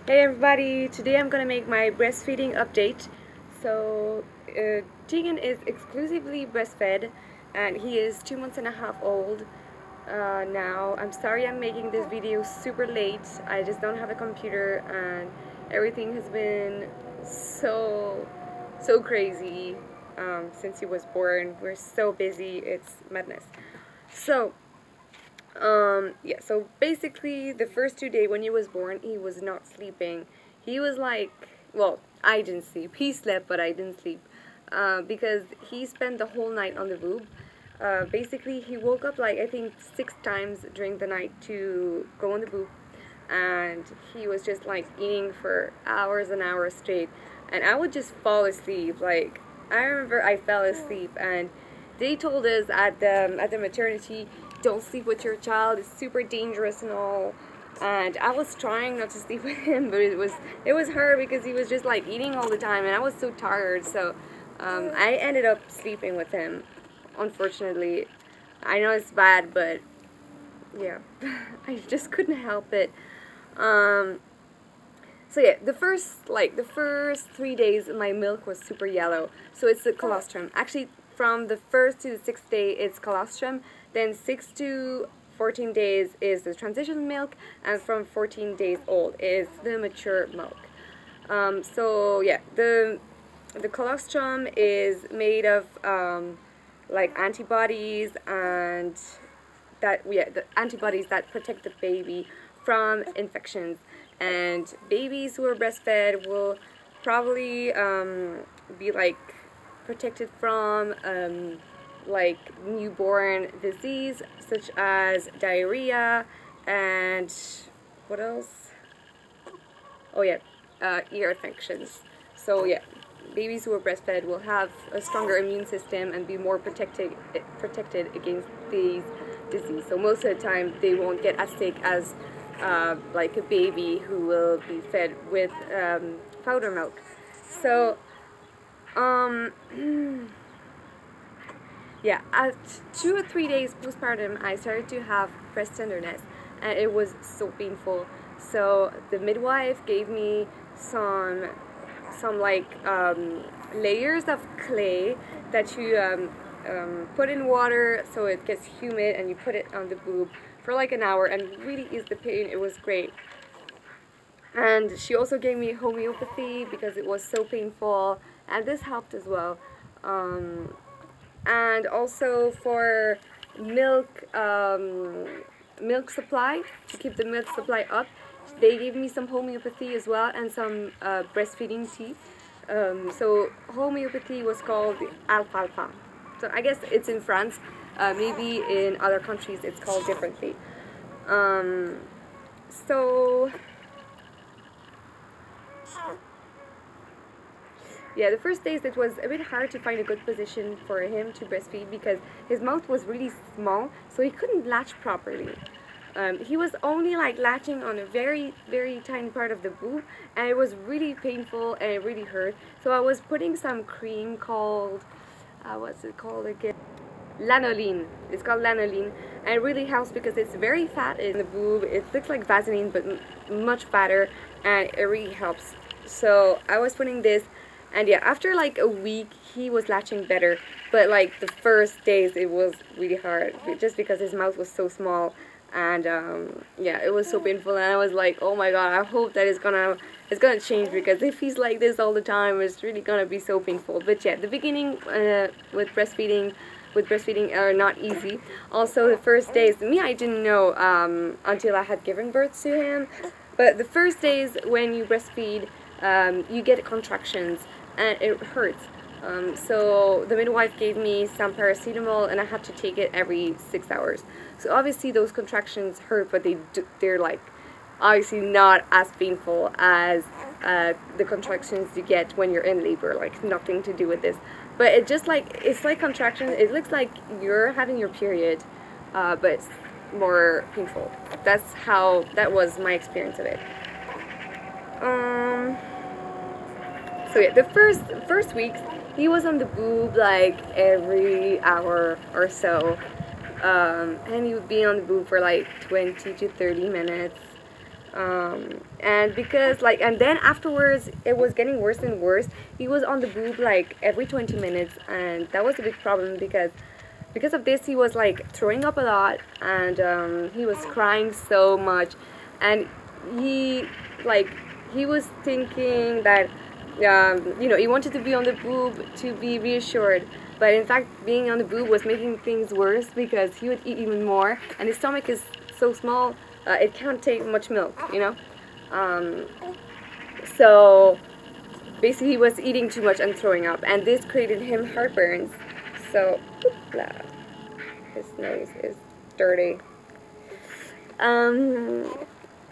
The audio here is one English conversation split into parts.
Hey everybody, today I'm gonna make my breastfeeding update. So, Tegan is exclusively breastfed and he is 2 months and a half old now. I'm sorry I'm making this video super late. I just don't have a computer and everything has been so crazy since he was born. We're so busy, it's madness. So, yeah, so basically the first 2 days when he was born, he was not sleeping. He was like, well, I didn't sleep. He slept, but I didn't sleep. Because he spent the whole night on the boob. Basically, he woke up like, I think, 6 times during the night to go on the boob. And he was just like eating for hours and hours straight. And I would just fall asleep. Like, I remember I fell asleep and they told us at the maternity, don't sleep with your child, it's super dangerous and all. And I was trying not to sleep with him, but it was hard because he was just like eating all the time and I was so tired. So I ended up sleeping with him, unfortunately. I know it's bad, but yeah, I just couldn't help it. So yeah, the first 3 days my milk was super yellow. So it's the colostrum. Actually, from the first to the 6th day it's colostrum. Then 6 to 14 days is the transition milk, and from 14 days old is the mature milk. So yeah, the colostrum is made of like antibodies and the antibodies that protect the baby from infections. And babies who are breastfed will probably be like protected from like newborn disease such as diarrhea and what else? Oh yeah, ear infections. So yeah, babies who are breastfed will have a stronger immune system and be more protected against these disease. So most of the time they won't get as sick as like a baby who will be fed with powder milk. So yeah, at 2 or 3 days postpartum I started to have breast tenderness and it was so painful. So the midwife gave me some like layers of clay that you put in water so it gets humid, and you put it on the boob for like an hour and really ease the pain. It was great. And she also gave me homeopathy because it was so painful, and this helped as well. And also for milk milk supply, to keep the milk supply up, they gave me some homeopathy as well and some breastfeeding tea. So homeopathy was called alfalfa. So I guess it's in France. Maybe in other countries it's called differently. So yeah, the first days it was a bit hard to find a good position for him to breastfeed because his mouth was really small, so he couldn't latch properly. He was only like latching on a very tiny part of the boob, and it was really painful and it really hurt. So I was putting some cream called what's it called again? Lanolin. It's called lanolin, and it really helps because it's very fat in the boob. It looks like Vaseline but much fatter, and it really helps. So I was putting this, and yeah, after like a week he was latching better, but like the first days it was really hard just because his mouth was so small. And yeah, it was so painful, and I was like, oh my god, I hope that it's gonna change, because if he's like this all the time it's really gonna be so painful. But yeah, the beginning with breastfeeding are not easy. Also the first days, I didn't know until I had given birth to him, but the first days when you breastfeed, you get contractions and it hurts. So the midwife gave me some paracetamol and I had to take it every 6 hours. So obviously those contractions hurt, but they're like obviously not as painful as the contractions you get when you're in labor. Like nothing to do with this, but it's like contractions. It looks like you're having your period, but it's more painful. That was my experience of it. So yeah, the first weeks he was on the boob like every hour or so, and he would be on the boob for like 20 to 30 minutes. And because like, and then afterwards it was getting worse and worse. He was on the boob like every 20 minutes, and that was a big problem because of this he was like throwing up a lot, and he was crying so much, and he like he was thinking that you know, he wanted to be on the boob to be reassured, but in fact being on the boob was making things worse because he would eat even more, and his stomach is so small, it can't take much milk, you know. So basically he was eating too much and throwing up, and this created him heartburns. So oopla, his nose is dirty.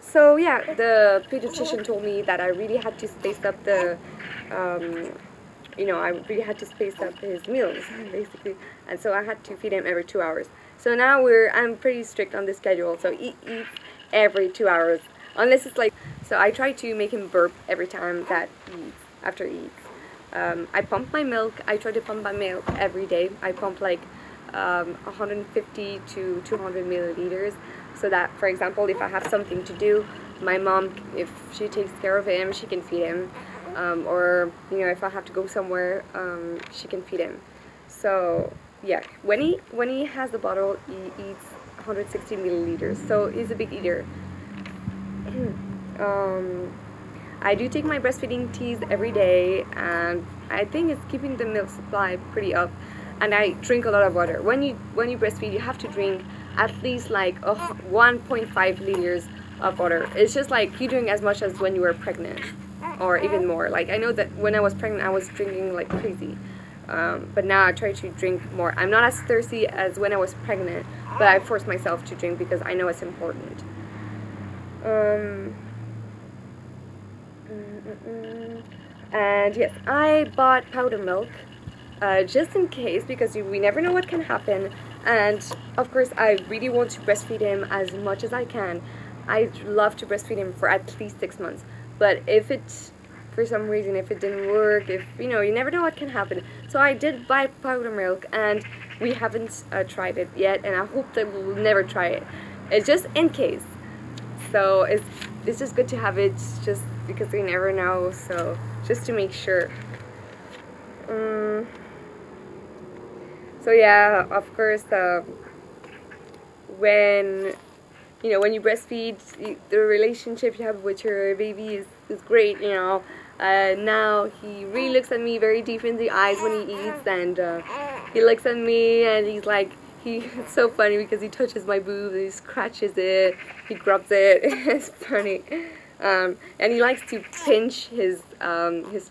So yeah, the pediatrician told me that I really had to space up the you know, I really had to space up his meals basically, and so I had to feed him every 2 hours. So now I'm pretty strict on the schedule, so he eats every 2 hours, unless it's like, so I try to make him burp every time that he eats, after he eats. I pump my milk. I try to pump my milk every day. I pump like 150 to 200 milliliters, so that, for example, if I have something to do, my mom, if she takes care of him, she can feed him, or you know, if I have to go somewhere, she can feed him. So yeah, when he has the bottle, he eats 160 milliliters, so he's a big eater. I do take my breastfeeding teas every day, and I think it's keeping the milk supply pretty up. And I drink a lot of water. When you breastfeed, you have to drink at least like 1.5 liters of water. It's just like you drink as much as when you were pregnant, or even more. Like, I know that when I was pregnant, I was drinking like crazy. But now I try to drink more. I'm not as thirsty as when I was pregnant, but I force myself to drink because I know it's important. And yes, I bought powder milk just in case, because we never know what can happen. And of course, I really want to breastfeed him as much as I can. I'd love to breastfeed him for at least 6 months. But if it, for some reason, if it didn't work, if, you know, you never know what can happen. So I did buy powder milk, and we haven't tried it yet, and I hope that we'll never try it. It's just in case. So it's just good to have it, just because we never know, so just to make sure. So yeah, of course, when you breastfeed, the relationship you have with your baby is great, you know. Now he really looks at me very deep in the eyes when he eats, and he looks at me and he's like, it's so funny because he touches my boob, and he scratches it, he grabs it. It's funny. And he likes to pinch his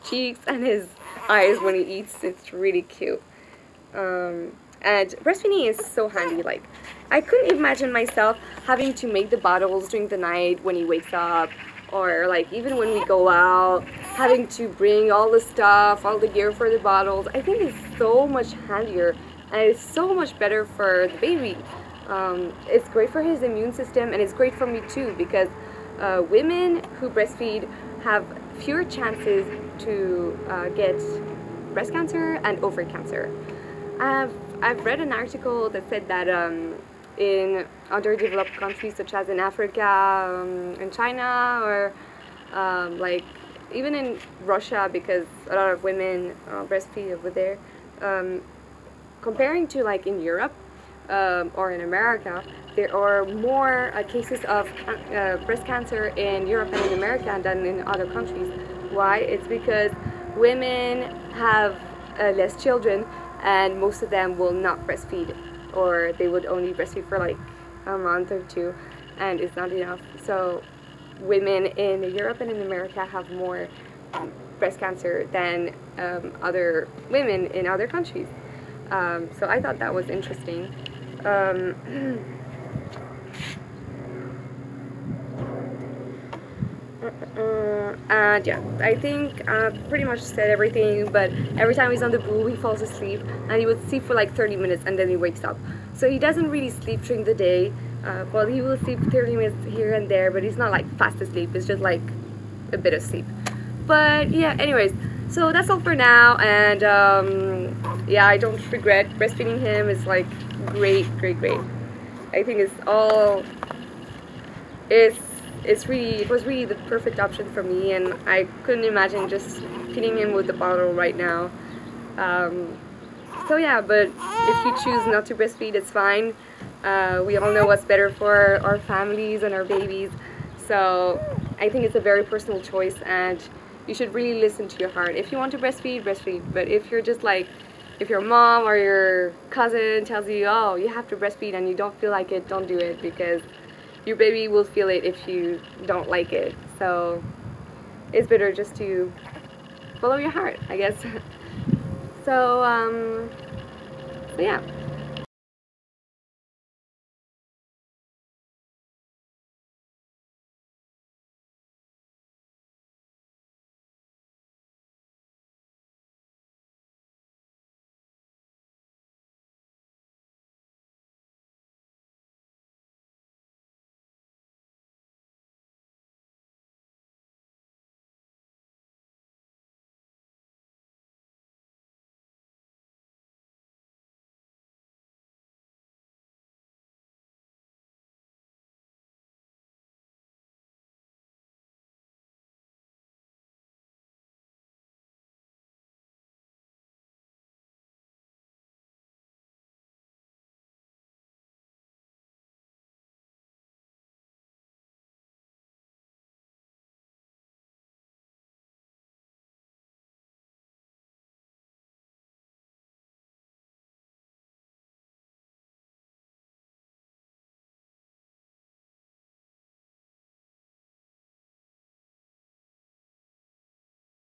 cheeks and his eyes when he eats. It's really cute. And breastfeeding is so handy. Like, I couldn't imagine myself having to make the bottles during the night when he wakes up, or like even when we go out, having to bring all the stuff, all the gear for the bottles. I think it's so much handier, and it's so much better for the baby. It's great for his immune system, and it's great for me too, because women who breastfeed have fewer chances to get breast cancer and ovary cancer. I've read an article that said that in underdeveloped countries such as in Africa, in China, or like even in Russia, because a lot of women breastfeed over there, comparing to like in Europe or in America, there are more cases of breast cancer in Europe and in America than in other countries. Why? It's because women have less children, and most of them will not breastfeed, or they would only breastfeed for like a month or two, and it's not enough. So women in Europe and in America have more breast cancer than other women in other countries. So I thought that was interesting. And yeah, I think I pretty much said everything, but every time he's on the boob, he falls asleep, and he would sleep for like 30 minutes and then he wakes up. So he doesn't really sleep during the day. Well, he will sleep 30 minutes here and there, but he's not like fast asleep, it's just like a bit of sleep. But yeah, anyways, so that's all for now, and yeah, I don't regret breastfeeding him. It's like great. I think it's it was really the perfect option for me, and I couldn't imagine just feeding him with the bottle right now. So yeah, but if you choose not to breastfeed, it's fine. We all know what's better for our families and our babies. So I think it's a very personal choice, and you should really listen to your heart. If you want to breastfeed, breastfeed. But if you're just like, if your mom or your cousin tells you, oh, you have to breastfeed and you don't feel like it, don't do it, because your baby will feel it if you don't like it. So it's better just to follow your heart, I guess. So, so yeah.